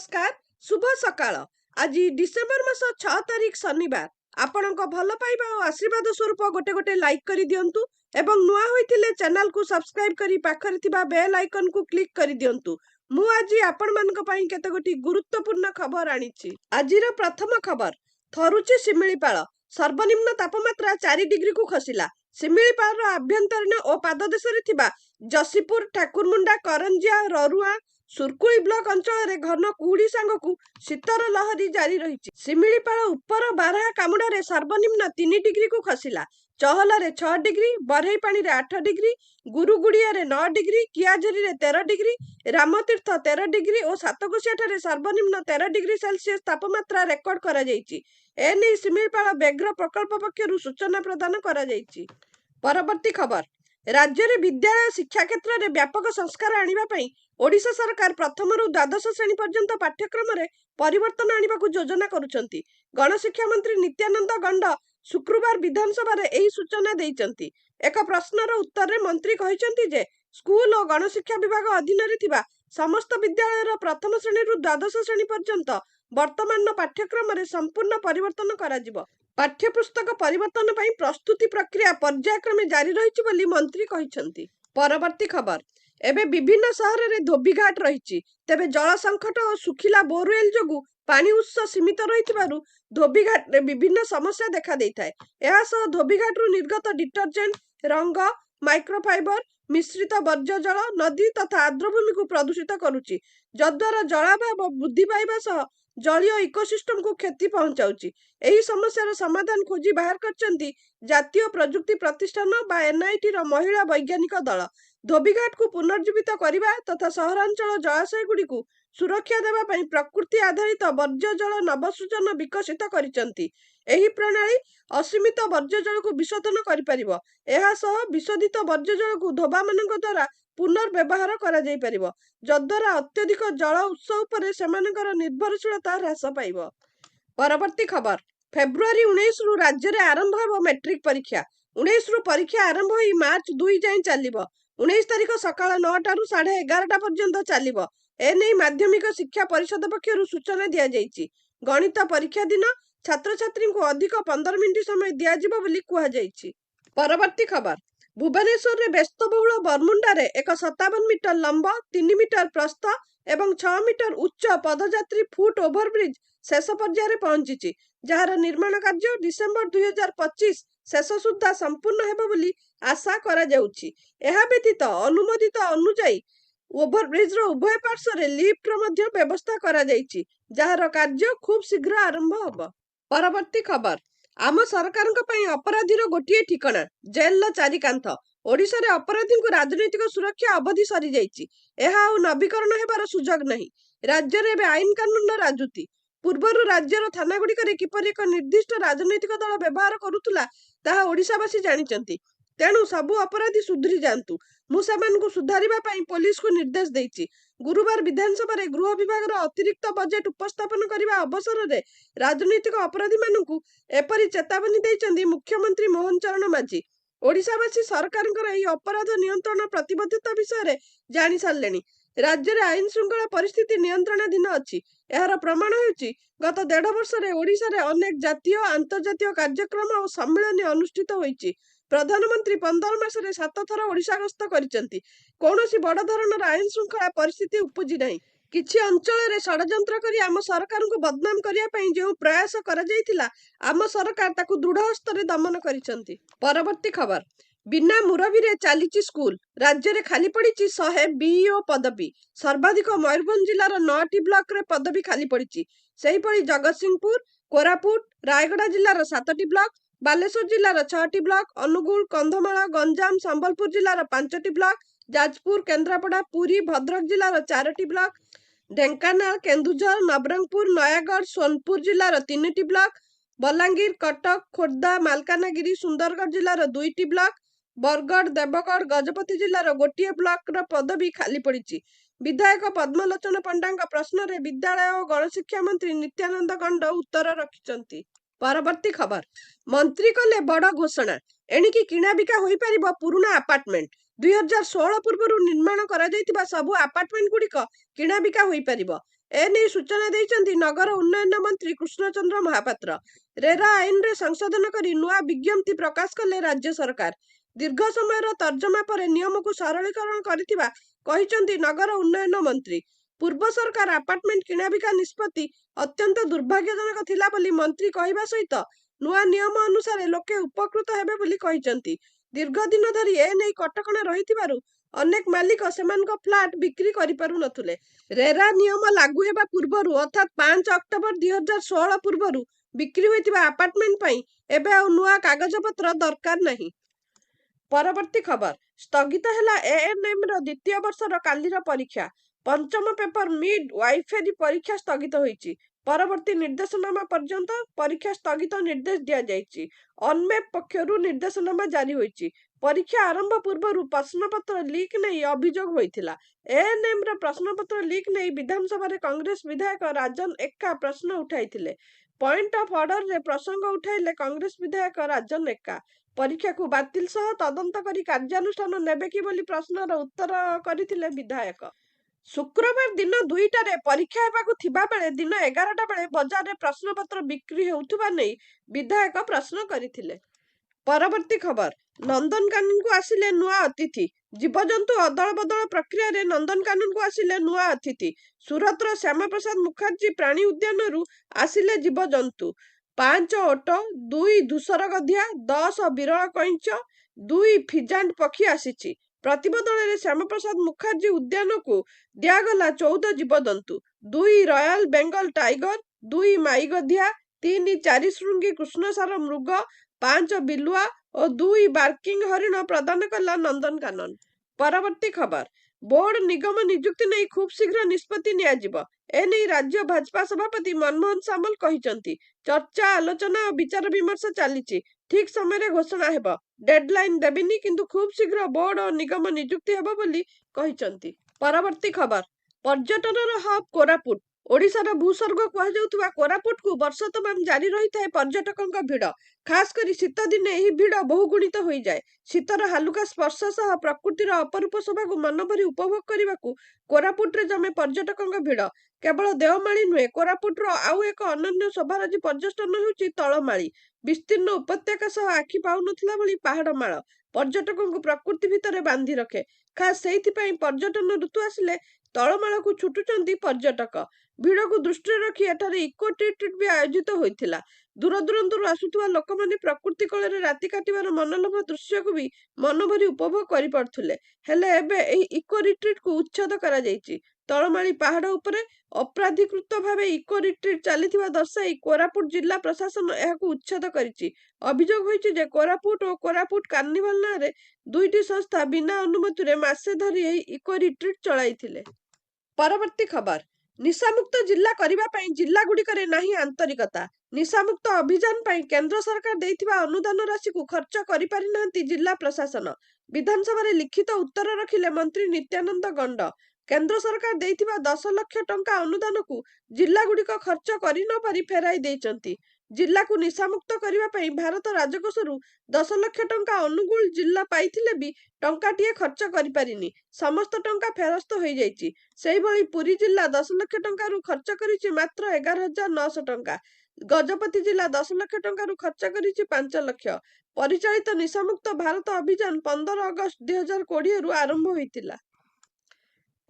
नमस्कार शुभ सकाळ। आज डिसेम्बर मास 6 तारीख शनिवार। आपणक भल पाइबा और आशीर्वाद स्वरूप गोटे गोटे लाइक कर दियंतु एवं नुआ होइथिले चैनल को सब्सक्राइब करी पाखरे थिबा बेल आइकन को क्लिक कर दियंतु। मु आज आपण मानक पई केते गोटी गुरुत्वपूर्ण खबर आनिछि। आजिर प्रथम खबर थरुची शिमिलीपाल सर्वनिम्न तापमात्रा 4 डिग्री को खसिला। शिमिलीपाल आभ्यंतरीण और पाददेश रे थिबा जसीपुर ठाकुरमुंडा करंजिया ररुआ सुरकुली ब्लॉक अंचल घन कुहुड़ी सांगकु शीतर लहरी जारी रही। शिमिलीपाल उपर बारहा कामुड़े सर्वनिम्न 3 डिग्री को खसिला। Chahala 6 degree, Barehipani 8 degree, Gurugudia 9 degree, Kiajhari 13 degree, Ramatirtha 13 degree और सातकोशिया सर्वनिम्न 13 डिग्री सेल्सियस तापमात्रा रेकर्ड करा जायछि। एने शिमिलीपाल व्याघ्र प्रकल्प पक्षरु सूचना प्रदान करा जायछि। परवर्ती खबर राज्य में विद्यालय शिक्षा क्षेत्र में व्यापक संस्कार आने ओडिशा सरकार प्रथम रु द्वादश श्रेणी पर्यंत पाठ्यक्रम में परिवर्तन आने को योजना करुछंती। गणशिक्षा मंत्री नित्यानंद गंड शुक्रवार विधानसभा यही सूचना देइचंती। एक प्रश्नर उत्तर में मंत्री कहिसंती जे स्कूल और गणशिक्षा विभाग अधीन रे समस्त विद्यालय प्रथम श्रेणी रु द्वादश श्रेणी पर्यंत वर्तमान पाठ्यक्रम में संपूर्ण परिवर्तन करा। पाठ्यपुस्तक परिवर्तन पर प्रस्तुति प्रक्रिया पर्यायक्रमे जारी रही बोली मंत्री कहिसंती। परवर्ती खबर एबे विभिन्न सहर में धोबीघाट रही। तेबे जल संकट और सुखिला बोरवेल जोगु पानी उत्स सीमित रही धोबीघाट में विभिन्न समस्या देखा देइथाय। एहा सह धोबीघाट रु निर्गत डिटर्जेंट रंग माइक्रोफाइबर मिश्रित वर्ज्य जल नदी तथा आर्द्रभूमि को प्रदूषित करुछि, जद्वारा जलाभाव वृद्धि पाइबा सह जलीय इकोसिस्टम को क्षति पहुंचाउछि। एही समस्यार समाधान खोजी बाहर करचंती जातीय प्रजुक्ति प्रतिष्ठान बा एनआईटी रो महिला वैज्ञानिक दल। धोबीघाट को पुनर्जीवित करने तथा सहरांचल जलाशय गुड़ी को सुरक्षा देवा पई प्रकृति आधारित वर्ज्य जल नवसृजन विकसित करिसंती। एही प्रणाली असीमित वर्ज्य जल को विशोधन करि परिबो। एहा सह विशोधित वर्ज्य जल को धोबा मानक द्वारा पुनर्व्यवहार करा जाई परिबो, जद्वारा अत्यधिक जल उत्स उपरे सेमानकर निर्भरशीलता ह्रास पाइबो। परवर्ती खबर फेब्रुआरी 19 रु राज्य में आरंभ हो मैट्रिक परीक्षा। 19 रु परीक्षा आरंभ हो मार्च 2 जाए चलिबो। 19 तारीख सकाळ 9 टारू 11:30 पर्यंत चलिबो। एने माध्यमिक शिक्षा परिषद पक्षरु सूचना दिया जायछि। गणित परीक्षा दिन छात्र छात्री को अधिक 15 मिनिट समय दिया जिवो बोली कुहा जायछि। परवर्ती खबर भुवनेश्वर रे व्यस्तबहुल बरमुंडा रे एक 57 मीटर लंब 3 मीटर प्रस्थ एवं 6 मीटर उच्च पदयात्री फुट ओभरब्रिज शेष पर्यायर पहुंची, जार निर्माण कार्य डिसेम्बर 2025 शेष सुधा संपूर्ण हेबो बोली आशा करा जाउछि। एहा व्यतीत अनुमोदित अनुଯାयी ओभरब्रिज रो उभय पार्श्व रे लिफ्ट रो मध्य व्यवस्था करा जाइछि, जार कार्य खूब शीघ्र आरंभ होबो। परवर्ती खबर आम सरकार अपराधी गोटे ठिकाना जेल चारिकांथ। ओडिशा रे अपराधी को राजनैतिक सुरक्षा अवधि सरी जाइछि। एहा आ नवीकरण हेबार सुजोग नहीं। राज्य रे आईन कानून राजुति। पूर्वर राज्यर थाना गुड़िक किपरि एक निर्दिष्ट राजनैतिक दल व्यवहार करुतुला ताहा ओडिशावासी जानिचंती। तेणु सबु अपराधी सुधरी जांतु। मु सेमानकु सुधारिबा पई पुलिस को निर्देश देइछि। गुरुवार विधानसभा रे गृह विभाग अतिरिक्त बजेट उपस्थापन करने अवसर में राजनैतिक अपराधी मानकु एपरि चेतावनी देइछन्ती मुख्यमंत्री मोहन चरण माझी। ओडिशावासी सरकारଙ୍କର ଏହି अपराध नियंत्रण प्रतिबद्धता विषय जानि सारलेनी। राज्य में आईन श्रृंखला परिस्थिति नियंत्रणाधीन अच्छी। यार प्रमाण होउछि गत 1.5 वर्ष रे ओडिशा रे अनेक जातीय अंतर्जातीय कार्यक्रम और सम्मेलन अनुष्ठित होइछि। प्रधानमंत्री 15 मास रे 7 थर ओडिशा गस्त करिसेंती। कोनोसी बड़ धरणर आईन श्रृंखला परिस्थिति उपजी नहीं। किछि अंचल रे षडयंत्र करी आम सरकार को बदनाम करिया पई जो प्रयास करा जायतिला आम सरकार ताकु दृढ़ हस्त रे दमन करिसेंती। परवर्ती खबर बिना मुरबी रे चालीची स्कूल। राज्य रे खाली पड़िछि 100 बीईओ पदवी। सर्वाधिक मयूरभंज जिलार 9टी ब्लॉक रे पदवी खाली पड़िछि। सेहीपरि जगतसिंहपुर कोरापुट रायगड़ा जिलार 7टी ब्लॉक, बालेश्वर जिलार 6टी ब्लॉक, अनुगुल कंधमाल गंजाम संबलपुर जिलार 5टी ब्लॉक, जाजपुर केन्द्रापड़ा पुरी भद्रक जिलार 4टी ब्लॉक, ढेंकानाल केन्दुझर नवरंगपुर नयागढ़ सोनपुर जिलार 3टी ब्लॉक, बलांगीर कटक खोर्धा मालकानगिरी सुंदरगढ़ जिलार 2टी ब्लॉक, बरगढ़ देवगढ़ गजपति जिलार गोटे ब्लॉक र पदवी खाली पड़िछि। विधायक पद्मलोचन पंडा प्रश्न रे विद्यालय और गणशिक्षा मंत्री नित्यानंद गंड उत्तर रखिछंती। परवर्ती खबर मंत्री कले बड़ घोषणा। एणिकी किणा बिका होई परिबो पुराना अपार्टमेंट। 2016 पूर्व निर्माण करा जायतिबा सबु अपार्टमेंट गुड़िक किणा बिका होई परिबो। एनेई सूचना ଦେଇଛନ୍ତି ନଗର ଉନ୍ନୟନ ମନ୍ତ୍ରୀ କୃଷ୍ଣଚନ୍ଦ୍ର ମହାପାତ୍ର। ରେରା ଆଇନରେ ସଂଶୋଧନ କରି ନୂଆ ବିଜ୍ଞପ୍ତି ପ୍ରକାଶ କଲେ ରାଜ୍ୟ ସରକାର। ଦୀର୍ଘ ସମୟର ତର୍ଜମା ପରେ ନିୟମକୁ ସରଳୀକରଣ କରିଥିବା କହିଛନ୍ତି ନଗର ଉନ୍ନୟନ ମନ୍ତ୍ରୀ। ପୂର୍ବ ସରକାର ଆପାର୍ଟମେଣ୍ଟ କିଣାବିକା ନିଷ୍ପତ୍ତି ଅତ୍ୟନ୍ତ ଦୁର୍ଭାଗ୍ୟଜନକ ଥିଲା ବୋଲି ମନ୍ତ୍ରୀ କହିବା ସହିତ ନୂଆ ନିୟମ ଅନୁସାରେ ଲୋକେ ଉପକୃତ ହେବେ ବୋଲି କହିଛନ୍ତି। ଦୀର୍ଘ ଦିନ ଧରି ଏନେଇ କଟକଣା ରହିଥିବାରୁ ଅନେକ ମାଲିକ ସେମାନଙ୍କ ଫ୍ଲାଟ୍ ବିକ୍ରି କରିପାରୁନଥିଲେ। ରେରା ନିୟମ ଲାଗୁ ହେବା ପୂର୍ବରୁ ଅର୍ଥାତ୍ 5 ଅକ୍ଟୋବର 2016 ପୂର୍ବରୁ ବିକ୍ରି ହୋଇଥିବା ଆପାର୍ଟମେଣ୍ଟ ପାଇଁ ଏବେ ଆଉ ନୂଆ କାଗଜପତ୍ର ଦରକାର ନାହିଁ। ପରବର୍ତ୍ତୀ ଖବର, ସ୍ଥଗିତ ହେଲା ଏଏନ୍ଏମ୍ର ଦ୍ୱିତୀୟ ବର୍ଷର କାଲିର ପରୀକ୍ଷା। ପଞ୍ଚମ ପେପର ମିଡ୍ ୱାଇଫେରି ପରୀକ୍ଷା ସ୍ଥଗିତ ହୋଇଛି। ପରବର୍ତ୍ତୀ ନିର୍ଦ୍ଦେଶନାମା ପର୍ଯ୍ୟନ୍ତ ପରୀକ୍ଷା ସ୍ଥଗିତ ନିର୍ଦ୍ଦେଶ ଦିଆଯାଇଛି। ଅନମେପ୍ ପକ୍ଷରୁ ନିର୍ଦ୍ଦେଶନାମା ଜାରି ହୋଇଛି। ପରୀକ୍ଷା ଆରମ୍ଭ ପୂର୍ବରୁ ପ୍ରଶ୍ନପତ୍ର ଲିକ୍ ନେଇ ଅଭିଯୋଗ ହୋଇଥିଲା। ଏଏନ୍ଏମ୍ର ପ୍ରଶ୍ନପତ୍ର ଲିକ୍ ନେଇ ବିଧାନସଭାରେ କଂଗ୍ରେସ ବିଧାୟକ ରାଜନ ଏକ୍କା ପ୍ରଶ୍ନ ଉଠାଇଥିଲେ। ପଏଣ୍ଟ ଅଫ୍ ଅର୍ଡରରେ ପ୍ରସଙ୍ଗ ଉଠାଇଲେ କଂଗ୍ରେସ ବିଧାୟକ ରାଜନ ଏକ୍କା। ପରୀକ୍ଷାକୁ ବାତିଲ ସହ ତଦନ୍ତ କରି କାର୍ଯ୍ୟାନୁଷ୍ଠାନ ନେବେ କି ବୋଲି ପ୍ରଶ୍ନର ଉତ୍ତର କରିଥିଲେ ବିଧାୟକ। ଶୁକ୍ରବାର ଦିନ 2ଟାରେ ପରୀକ୍ଷା ହେବାକୁ ଥିବା ବେଳେ ଦିନ 11ଟା ବେଳେ ବଜାରରେ ପ୍ରଶ୍ନପତ୍ର ବିକ୍ରି ହେଉଥିବା ନେଇ ବିଧାୟକ ପ୍ରଶ୍ନ କରିଥିଲେ। ପରବର୍ତ୍ତୀ ଖବର, ନନ୍ଦନକାନନକୁ ଆସିଲେ ନୂଆ ଅତିଥି। ଜୀବଜନ୍ତୁ ଅଦଳ ବଦଳ ପ୍ରକ୍ରିୟାରେ ନନ୍ଦନକାନନକୁ ଆସିଲେ ନୂଆ ଅତିଥି। ସୁରତର ଶ୍ୟାମାପ୍ରସାଦ ମୁଖାର୍ଜୀ ପ୍ରାଣୀ ଉଦ୍ୟାନରୁ ଆସିଲେ ଜୀବଜନ୍ତୁ। 5 ଓଟ, 2 ଧୂସର ଗଧିଆ, 10 ବିରଳ କଇଁଛ, 2 ଫିଜାଣ୍ଟ ପକ୍ଷୀ ଆସିଛି। ପ୍ରତିବଦଳରେ ଶ୍ୟାମାପ୍ରସାଦ ମୁଖାର୍ଜୀ ଉଦ୍ୟାନକୁ ଦିଆଗଲା 14 ଜୀବଜନ୍ତୁ। 2 ରୟାଲ ବେଙ୍ଗଲ ଟାଇଗର, 2 ମାଇ ଗଧିଆ, 3 ଚାରିଶୃଙ୍ଗୀ କୃଷ୍ଣସାର ମୃଗ, 5 ବିଲୁଆ ଓ 2 ବାର୍କିଂ ହରିଣ ପ୍ରଦାନ କଲା ନନ୍ଦନକାନନ। ପରବର୍ତ୍ତୀ ଖବର, ବୋର୍ଡ ନିଗମ ନିଯୁକ୍ତି ନେଇ ଖୁବ୍ ଶୀଘ୍ର ନିଷ୍ପତ୍ତି ନିଆଯିବ। ଏନେଇ ରାଜ୍ୟ ଭାଜପା ସଭାପତି ମନମୋହନ ସାମଲ କହିଛନ୍ତି। ଚର୍ଚ୍ଚା, ଆଲୋଚନା ଓ ବିଚାର ବିମର୍ଶ ଚାଲିଛି। ଠିକ୍ ସମୟରେ ଘୋଷଣା ହେବ। ଡେଡଲାଇନ୍ ଦେବିନି, କିନ୍ତୁ ଖୁବ୍ ଶୀଘ୍ର ବୋର୍ଡ ଓ ନିଗମ ନିଯୁକ୍ତି ହେବ ବୋଲି କହିଛନ୍ତି। ପରବର୍ତ୍ତୀ ଖବର, ପର୍ଯ୍ୟଟନର ହବ୍ କୋରାପୁଟ। ଓଡ଼ିଶାର ଭୂସ୍ୱର୍ଗ କୁହାଯାଉଥିବା କୋରାପୁଟକୁ ବର୍ଷ ତମାମ ଜାରି ରହିଥାଏ ପର୍ଯ୍ୟଟକଙ୍କ ଭିଡ଼। ଖାସ୍ କରି ଶୀତ ଦିନେ ଏହି ଭିଡ଼ ବହୁଗୁଣିତ ହୋଇଯାଏ। ଶୀତର ହାଲୁକା ସ୍ପର୍ଶ ସହ ପ୍ରକୃତିର ଅପରୂପ ଶୋଭାକୁ ମନଭରି ଉପଭୋଗ କରିବାକୁ କୋରାପୁଟରେ ଜମେ ପର୍ଯ୍ୟଟକଙ୍କ ଭିଡ଼। କେବଳ ଦେଓମାଳି ନୁହେଁ, କୋରାପୁଟର ଆଉ ଏକ ଅନନ୍ୟ ଶୋଭାରାଜି ପର୍ଯ୍ୟଟନ ହେଉଛି ତଳମାଳି। ବିସ୍ତୀର୍ଣ୍ଣ ଉପତ୍ୟକା ସହ ଆଖି ପାଉନଥିଲା ଭଳି ପାହାଡ଼ମାଳ ପର୍ଯ୍ୟଟକଙ୍କୁ ପ୍ରକୃତି ଭିତରେ ବାନ୍ଧି ରଖେ। ଖାସ୍ ସେଇଥିପାଇଁ ପର୍ଯ୍ୟଟନ ଋତୁ ଆସିଲେ ତଳମାଳକୁ ଛୁଟୁଛନ୍ତି ପର୍ଯ୍ୟଟକ। ଭିଡ଼କୁ ଦୃଷ୍ଟିରେ ରଖି ଏଠାରେ ଇକୋ ରିଟ୍ରିଟ୍ ବି ଆୟୋଜିତ ହୋଇଥିଲା। ଦୂରଦୂରାନ୍ତରୁ ଆସୁଥିବା ଲୋକମାନେ ପ୍ରକୃତି କୋଳରେ ରାତି କାଟିବାର ମନୋଲୋଭା ଦୃଶ୍ୟକୁ ବି ମନଭରି ଉପଭୋଗ କରିପାରୁଥିଲେ। ହେଲେ ଏବେ ଏହି ଇକୋ ରିଟ୍ରିଟ୍କୁ ଉଚ୍ଛେଦ କରାଯାଇଛି। ତଳମାଳି ପାହାଡ଼ ଉପରେ ଅପ୍ରାଧିକୃତ ଭାବେ ଇକୋ ରିଟ୍ରିଟ୍ ଚାଲିଥିବା ଦର୍ଶାଇ କୋରାପୁଟ ଜିଲ୍ଲା ପ୍ରଶାସନ ଏହାକୁ ଉଚ୍ଛେଦ କରିଛି। ଅଭିଯୋଗ ହୋଇଛି ଯେ କୋରାପୁଟ ଓ କୋରାପୁଟ କାର୍ନିଭାଲ ନାଁରେ 2ଟି ସଂସ୍ଥା ବିନା ଅନୁମତିରେ ମାସେ ଧରି ଏହି ଇକୋ ରିଟ୍ରିଟ୍ ଚଳାଇଥିଲେ। ପରବର୍ତ୍ତୀ ଖବର, ନିଶାମୁକ୍ତ ଜିଲ୍ଲା କରିବା ପାଇଁ ଜିଲ୍ଲାଗୁଡ଼ିକରେ ନାହିଁ ଆନ୍ତରିକତା। ନିଶାମୁକ୍ତ ଅଭିଯାନ ପାଇଁ କେନ୍ଦ୍ର ସରକାର ଦେଇଥିବା ଅନୁଦାନ ରାଶିକୁ ଖର୍ଚ୍ଚ କରିପାରିନାହାନ୍ତି ଜିଲ୍ଲା ପ୍ରଶାସନ। ବିଧାନସଭାରେ ଲିଖିତ ଉତ୍ତର ରଖିଲେ ମନ୍ତ୍ରୀ ନିତ୍ୟାନନ୍ଦ ଗଣ୍ଡ। କେନ୍ଦ୍ର ସରକାର ଦେଇଥିବା 10 ଲକ୍ଷ ଟଙ୍କା ଅନୁଦାନକୁ ଜିଲ୍ଲାଗୁଡ଼ିକ ଖର୍ଚ୍ଚ କରିନପାରି ଫେରାଇ ଦେଇଛନ୍ତି। ଜିଲ୍ଲାକୁ ନିଶାମୁକ୍ତ କରିବା ପାଇଁ ଭାରତ ରାଜକୋଷରୁ 10 ଲକ୍ଷ ଟଙ୍କା ଅନୁଗୁଳ ଜିଲ୍ଲା ପାଇଥିଲେ ବି ଟଙ୍କାଟିଏ ଖର୍ଚ୍ଚ କରିପାରିନି। ସମସ୍ତ ଟଙ୍କା ଫେରସ୍ତ ହୋଇଯାଇଛି। ସେହିଭଳି ପୁରୀ ଜିଲ୍ଲା 10 ଲକ୍ଷ ଟଙ୍କାରୁ ଖର୍ଚ୍ଚ କରିଛି ମାତ୍ର 11,900 ଟଙ୍କା। ଗଜପତି ଜିଲ୍ଲା 10 ଲକ୍ଷ ଟଙ୍କାରୁ ଖର୍ଚ୍ଚ କରିଛି 5 ଲକ୍ଷ। ପରିଚାଳିତ ନିଶାମୁକ୍ତ ଭାରତ ଅଭିଯାନ 15 ଅଗଷ୍ଟ 2020ରୁ ଆରମ୍ଭ ହୋଇଥିଲା।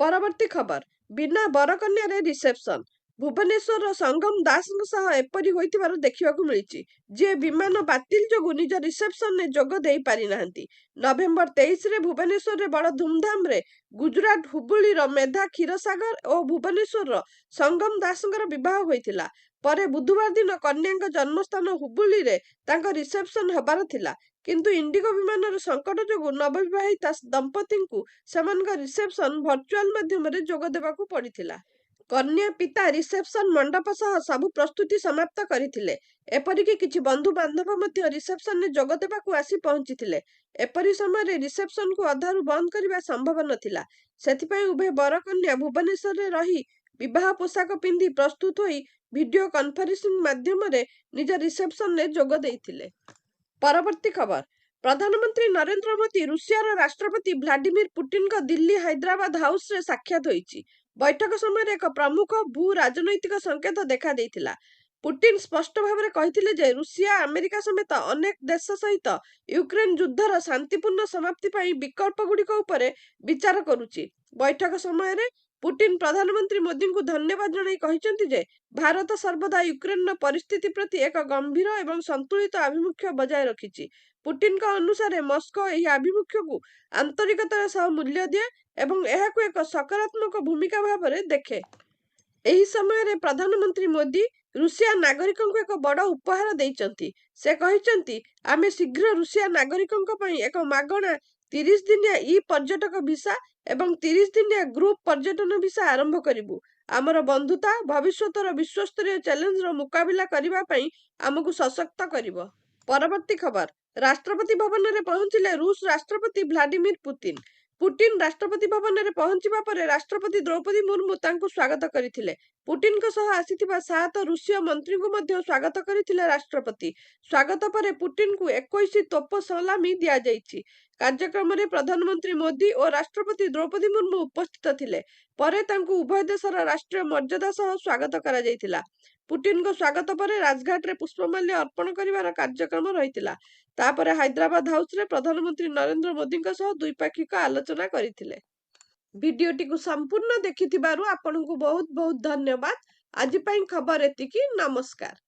ପରବର୍ତ୍ତୀ ଖବର, ବିନା ବରକନ୍ୟାରେ ରିସେପ୍ସନ। ଭୁବନେଶ୍ୱରର ସଙ୍ଗମ ଦାସଙ୍କ ସହ ଏପରି ହୋଇଥିବାର ଦେଖିବାକୁ ମିଳିଛି। ଯିଏ ବିମାନ ବାତିଲ ଯୋଗୁଁ ନିଜ ରିସେପ୍ସନରେ ଯୋଗ ଦେଇ ପାରିନାହାନ୍ତି। ନଭେମ୍ବର 23ରେ ଭୁବନେଶ୍ୱରରେ ବଡ଼ ଧୁମଧାମରେ ଗୁଜରାଟ ହୁବୁଳିର ମେଧା କ୍ଷୀରସାଗର ଓ ଭୁବନେଶ୍ୱରର ସଙ୍ଗମ ଦାସଙ୍କର ବିବାହ ହୋଇଥିଲା। ପରେ ବୁଧବାର ଦିନ କନ୍ୟାଙ୍କ ଜନ୍ମସ୍ଥାନ ହୁବୁଳିରେ ତାଙ୍କ ରିସେପ୍ସନ ହେବାର ଥିଲା। କିନ୍ତୁ ଇଣ୍ଡିଗୋ ବିମାନର ସଙ୍କଟ ଯୋଗୁଁ ନବବିବାହିତା ଦମ୍ପତିଙ୍କୁ ସେମାନଙ୍କ ରିସେପ୍ସନ ଭର୍ଚୁଆଲ ମାଧ୍ୟମରେ ଯୋଗ ଦେବାକୁ ପଡ଼ିଥିଲା। କନ୍ୟା ପିତା ରିସେପ୍ସନ ମଣ୍ଡପ ସହ ସବୁ ପ୍ରସ୍ତୁତି ସମାପ୍ତ କରିଥିଲେ। ଏପରିକି କିଛି ବନ୍ଧୁବାନ୍ଧବ ମଧ୍ୟ ରିସେପ୍ସନରେ ଯୋଗ ଦେବାକୁ ଆସି ପହଞ୍ଚିଥିଲେ। ଏପରି ସମୟରେ ରିସେପ୍ସନକୁ ଅଧାରୁ ବନ୍ଦ କରିବା ସମ୍ଭବ ନଥିଲା। ସେଥିପାଇଁ ଉଭୟ ବରକନ୍ୟା ଭୁବନେଶ୍ୱରରେ ରହି ବିବାହ ପୋଷାକ ପିନ୍ଧି ପ୍ରସ୍ତୁତ ହୋଇ ଭିଡିଓ କନଫରେନ୍ସିଂ ମାଧ୍ୟମରେ ନିଜ ରିସେପ୍ସନରେ ଯୋଗ ଦେଇଥିଲେ। ପରବର୍ତ୍ତୀ ଖବର, ପ୍ରଧାନମନ୍ତ୍ରୀ ନରେନ୍ଦ୍ର ମୋଦି ରୁଷିଆର ରାଷ୍ଟ୍ରପତି ଭ୍ଲାଡିମିର ପୁଟିନଙ୍କ ଦିଲ୍ଲୀ ହାଇଦ୍ରାବାଦ ହାଉସରେ ସାକ୍ଷାତ ହୋଇଛି। ବୈଠକ ସମୟରେ ଏକ ପ୍ରମୁଖ ଭୂ ରାଜନୈତିକ ସଂକେତ ଦେଖାଦେଇଥିଲା। ପୁଟିନ ସ୍ପଷ୍ଟ ଭାବରେ କହିଥିଲେ ଯେ ରୁଷିଆ ଆମେରିକା ସମେତ ଅନେକ ଦେଶ ସହିତ ୟୁକ୍ରେନ ଯୁଦ୍ଧର ଶାନ୍ତିପୂର୍ଣ୍ଣ ସମାପ୍ତି ପାଇଁ ବିକଳ୍ପଗୁଡ଼ିକ ଉପରେ ବିଚାର କରୁଛି। ବୈଠକ ସମୟରେ ପୁଟିନ ପ୍ରଧାନମନ୍ତ୍ରୀ ମୋଦିଙ୍କୁ ଧନ୍ୟବାଦ ଜଣାଇ କହିଛନ୍ତି ଯେ ଭାରତ ସର୍ବଦା ୟୁକ୍ରେନର ପରିସ୍ଥିତି ପ୍ରତି ଏକ ଗମ୍ଭୀର ଏବଂ ସନ୍ତୁଳିତ ଆଭିମୁଖ୍ୟ ବଜାୟ ରଖିଛି। ପୁଟିନଙ୍କ ଅନୁସାରେ ମସ୍କୋ ଏହି ଆଭିମୁଖ୍ୟକୁ ଆନ୍ତରିକତାର ସହ ମୂଲ୍ୟ ଦିଏ ଏବଂ ଏହାକୁ ଏକ ସକାରାତ୍ମକ ଭୂମିକା ଭାବରେ ଦେଖେ। ଏହି ସମୟରେ ପ୍ରଧାନମନ୍ତ୍ରୀ ମୋଦି ରୁଷିଆ ନାଗରିକଙ୍କୁ ଏକ ବଡ଼ ଉପହାର ଦେଇଛନ୍ତି। ସେ କହିଛନ୍ତି, ଆମେ ଶୀଘ୍ର ରୁଷିଆ ନାଗରିକଙ୍କ ପାଇଁ ଏକ ମାଗଣା 30 ଦିନିଆ ପର୍ଯ୍ୟଟକ ଭିସା ଏବଂ 30 ଦିନିଆ ଗ୍ରୁପ ପର୍ଯ୍ୟଟନ ଭିସା ଆରମ୍ଭ କରିବୁ। ଆମର ବନ୍ଧୁତା ଭବିଷ୍ୟତର ବିଶ୍ୱସ୍ତରୀୟ ଚ୍ୟାଲେଞ୍ଜର ମୁକାବିଲା କରିବା ପାଇଁ ଆମକୁ ସଶକ୍ତ କରିବ। ପରବର୍ତ୍ତୀ ଖବର, ରାଷ୍ଟ୍ରପତି ଭବନରେ ପହଞ୍ଚିଲେ ରୁଷ ରାଷ୍ଟ୍ରପତି ଭ୍ଲାଦିମିର ପୁତିନ। ପୁଟିନ ରାଷ୍ଟ୍ରପତି ଭବନରେ ପହଞ୍ଚିବା ପରେ ରାଷ୍ଟ୍ରପତି ଦ୍ରୌପଦୀ ମୁର୍ମୁ ତାଙ୍କୁ ସ୍ୱାଗତ କରିଥିଲେ। ପୁଟିନଙ୍କ ସହ ଆସିଥିବା 7 ରୁଷୀୟ ମନ୍ତ୍ରୀଙ୍କୁ ମଧ୍ୟ ସ୍ୱାଗତ କରିଥିଲେ ରାଷ୍ଟ୍ରପତି। ସ୍ୱାଗତ ପରେ ପୁଟିନଙ୍କୁ 21 ତୋପ ସଲାମି ଦିଆଯାଇଛି। କାର୍ଯ୍ୟକ୍ରମରେ ପ୍ରଧାନମନ୍ତ୍ରୀ ମୋଦି ଓ ରାଷ୍ଟ୍ରପତି ଦ୍ରୌପଦୀ ମୁର୍ମୁ ଉପସ୍ଥିତ ଥିଲେ। ପରେ ତାଙ୍କୁ ଉଭୟ ଦେଶର ରାଷ୍ଟ୍ରୀୟ ମର୍ଯ୍ୟାଦା ସହ ସ୍ୱାଗତ କରାଯାଇଥିଲା। ପୁଟିନଙ୍କ ସ୍ୱାଗତ ପରେ ରାଜଘାଟରେ ପୁଷ୍ପମାଲ୍ୟ ଅର୍ପଣ କରିବାର କାର୍ଯ୍ୟକ୍ରମ ରହିଥିଲା। ତାପରେ ହାଇଦ୍ରାବାଦ ହାଉସରେ ପ୍ରଧାନମନ୍ତ୍ରୀ ନରେନ୍ଦ୍ର ମୋଦିଙ୍କ ସହ ଦ୍ୱିପାକ୍ଷିକ ଆଲୋଚନା କରିଥିଲେ। ଭିଡିଓଟିକୁ ସମ୍ପୂର୍ଣ୍ଣ ଦେଖିଥିବାରୁ ଆପଣଙ୍କୁ ବହୁତ ବହୁତ ଧନ୍ୟବାଦ। ଆଜି ପାଇଁ ଖବର ଏତିକି। ନମସ୍କାର।